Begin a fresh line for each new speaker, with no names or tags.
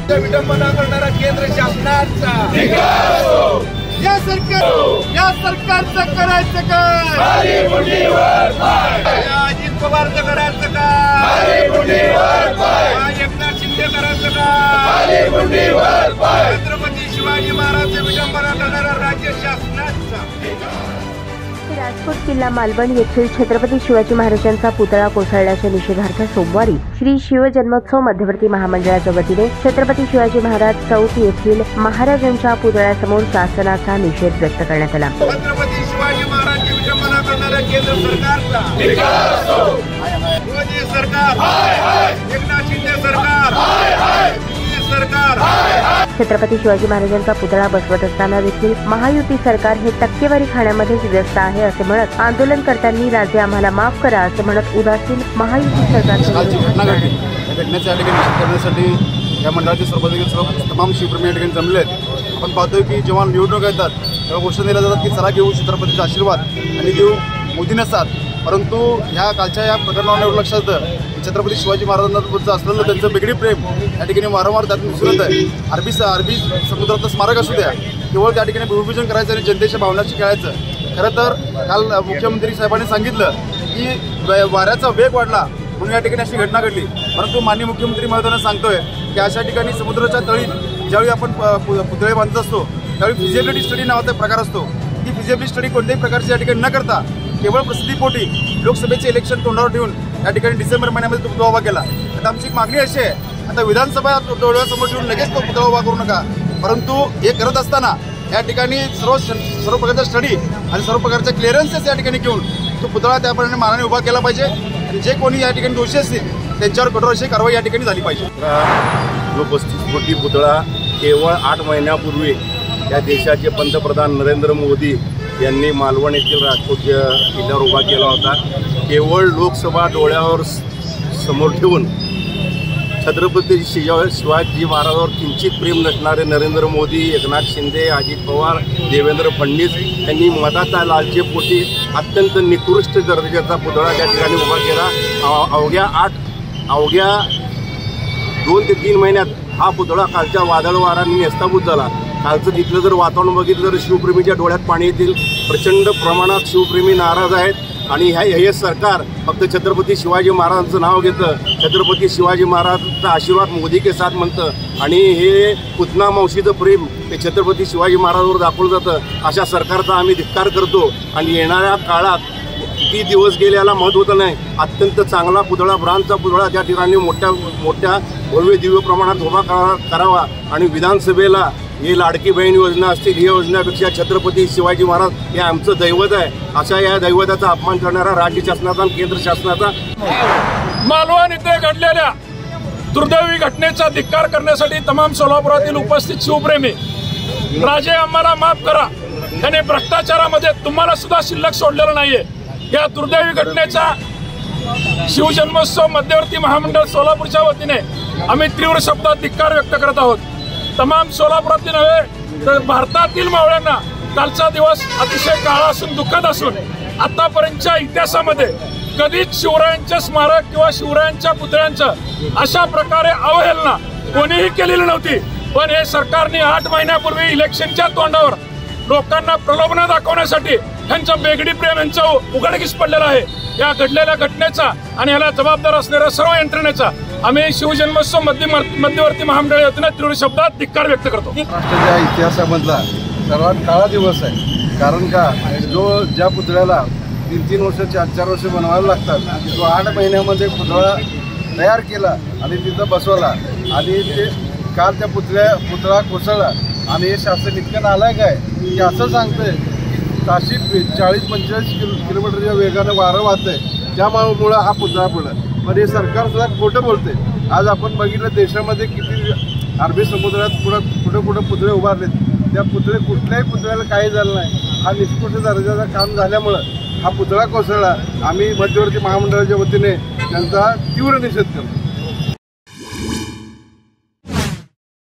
विडंबना करणारा केंद्र शासनाचा या सरकारचं करायचं काय? अजित पवारचं करायचं काय? एकनाथ शिंदे करायचं काय? छत्रपती शिवाजी महाराजांचं विडंबना करणारा राज्य शासनाचा।
राजकोट किल्ला मालवण येथील छत्रपती शिवाजी महाराजांचा पुतळा कोसळल्याच्या निषेधार्थ सोमवारी श्री शिवजन्मोत्सव मध्यवर्ती महामंडळाच्या वतीने छत्रपती शिवाजी महाराज चौक येथील महाराजांच्या पुतळ्यासमोर शासनाचा निषेध व्यक्त करण्यात आला।
छत्रपती शिवाजी महाराजांची विडंबना करणाऱ्या केंद्र सरकारचा मोदी सरकार, एकनाथ शिंदे सरकार,
छत्रपती शिवाजी महाराजांचा पुतळा बसवत असताना देखील महायुती सरकार हे टक्केवारी खाण्यामध्येच व्यस्त आहे असे म्हणत आंदोलनकर्त्यांनी राजे आम्हाला माफ करा असे म्हणत उदासीन महायुती
सरकारसाठी या मंडळाचे सर्व तमाम शिवप्रेमी या ठिकाणी जमले आहेत। आपण पाहतोय की जेव्हा निवडणूक येतात तेव्हा घोषणा दिल्या जातात की चला घेऊ छत्रपतीचा आशीर्वाद आणि देऊ मोदी नसतात, परंतु ह्या कालच्या या प्रकरणावर एवढं लक्षात येतं की छत्रपती शिवाजी महाराजांबद्दल असलेलं त्यांचं वेगळी प्रेम या ठिकाणी वारंवार त्यातून दिसून येत आहे। अरबी समुद्राचं स्मारक असू द्या, केवळ त्या ठिकाणी भूमिपूजन करायचं आणि जनतेच्या भावनाशी खेळायचं। खरं तर काल मुख्यमंत्री साहेबांनी सांगितलं की वाऱ्याचा वेग वाढला म्हणून या ठिकाणी अशी घटना घडली, परंतु माननीय मुख्यमंत्री महोदयांना सांगतोय की अशा ठिकाणी समुद्राच्या तळी ज्यावेळी आपण पुतळे बांधत असतो त्यावेळी फिजिबिलिटी स्टडी नावाचा प्रकार असतो। ती फिजिबिलिटी स्टडी कोणत्याही प्रकारची या ठिकाणी न करता केवळ प्रसिद्धीपोटी लोकसभेचे इलेक्शन तोंडावर ठेवून या ठिकाणी डिसेंबर महिन्यामध्ये तो पुतळा उभा केला। आता आमची एक मागणी अशी आहे, आता विधानसभा डोळ्यासमोर ठेवून लगेच तो पुतळा उभा करू नका, परंतु हे करत असताना या ठिकाणी सर्व प्रकारचा स्टडी आणि सर्व प्रकारच्या क्लिअरन्सेस या ठिकाणी घेऊन तो पुतळा त्याप्रमाणे मानाने उभा केला पाहिजे आणि जे कोणी या ठिकाणी दोषी असतील त्यांच्यावर कठोर अशी कारवाई या ठिकाणी झाली पाहिजे।
जो 35 कोटी पुतळा केवळ 8 महिन्यापूर्वी या देशाचे पंतप्रधान नरेंद्र मोदी यांनी मालवण येथील राजकोट किल्ल्यावर उभा केला होता, केवळ लोकसभा डोळ्यावर समोर ठेवून छत्रपती शिवाजी महाराजांवर किंचित प्रेम नसणारे नरेंद्र मोदी, एकनाथ शिंदे, अजित पवार, देवेंद्र फडणवीस यांनी मताच्या लालचेपोटी अत्यंत निकृष्ट दर्जाचा पुतळा त्या ठिकाणी उभा केला। अवघ्या 2 ते 3 महिन्यात हा पुतळा कालच्या वादळ वारांनी नेस्ताभूत झाला। कालचं तिथलं जर वातावरण बघितलं तर शिवप्रेमीच्या डोळ्यात पाणी येतील। प्रचंड प्रमाणात शिवप्रेमी नाराज आहेत आणि हे सरकार फक्त छत्रपती शिवाजी महाराजांचं नाव घेतं, छत्रपती शिवाजी महाराजांचा आशीर्वाद मोदी के साथ म्हणतं आणि हे पुतना मावशीचं प्रेम हे छत्रपती शिवाजी महाराजांवर दाखवलं जातं। अशा सरकारचा आम्ही धिक्कार करतो आणि येणाऱ्या काळात किती दिवस गेले याला महत्त्व नाही, अत्यंत चांगला पुतळा, ब्रांजचा पुतळा त्या ठिकाणी मोठ्या भव्य दिव्य प्रमाणात उभा करावा आणि विधानसभेला ही लाडकी बहीण योजना असतील ही योजनेपेक्षा छत्रपती शिवाजी महाराज हे आमचं दैवत आहे, अशा या दैवताचा अपमान करणारा राज्य शासनाचा आणि केंद्र शासनाचा
मालवण इथे घडलेल्या दुर्दैवी घटनेचा धिक्कार करण्यासाठी तमाम सोलापुरातील उपस्थित शिवप्रेमी राजे आम्हाला माफ करा त्याने भ्रष्टाचारामध्ये तुम्हाला सुद्धा शिल्लक सोडलेलं नाहीये। या दुर्दैवी घटनेचा शिवजन्मोत्सव मध्यवर्ती महामंडळ सोलापूरच्या वतीने आम्ही तीव्र शब्दात धिक्कार व्यक्त करत आहोत। तमाम सोलापुरातील नव्हे तर भारतातील मावळ्यांना कालचा दिवस अतिशय काळा असून दुःखद असून आतापर्यंतच्या इतिहासामध्ये कधीच शिवरायांचे स्मारक किंवा शिवरायांच्या पुतळ्यांचं अशा प्रकारे अवहेलना कोणीही केलेली नव्हती, पण हे सरकारने 8 महिन्यापूर्वी इलेक्शनच्या तोंडावर लोकांना प्रलोभन दाखवण्यासाठी त्यांचं बेगडी प्रेम यांचं उघडकीस पडलेलं आहे। या घडलेल्या घटनेचा आणि याला जबाबदार असणाऱ्या सर्व यंत्रणेचा आम्ही शिवजन्मोत्सव मध्यवर्ती महामंडळ वतीने तीव्र शब्दात धिक्कार व्यक्त करतो।
राष्ट्राच्या इतिहासामधला सर्वात काळा दिवस आहे, कारण का ज्या पुतळ्याला 3-3 वर्ष 4-4 वर्ष बनवायला लागतात तो 8 महिन्यामध्ये पुतळा तयार केला आणि तिथं बसवला आणि ते काल त्या पुतळा कोसळला आणि हे शासन इतकं नालायक आहे की असं सांगतंय की ताशी 40-45 किलोमीटरच्या वेगानं वारं वाहतंय, त्यामुळं हा पुतळा पडला। पण हे सरकार सुद्धा खोटं बोलते। आज आपण बघितलं देशामध्ये किती अरबी समुद्रात कुठं पुतळे उभारलेत, त्या कुठल्याही पुतळ्याला काही झालं नाही। हा निष्कृष्ट दर्जाचं काम झाल्यामुळं हा पुतळा कोसळला। आम्ही मध्यवर्ती महामंडळाच्या वतीने त्यांचा तीव्र निषेध करतो।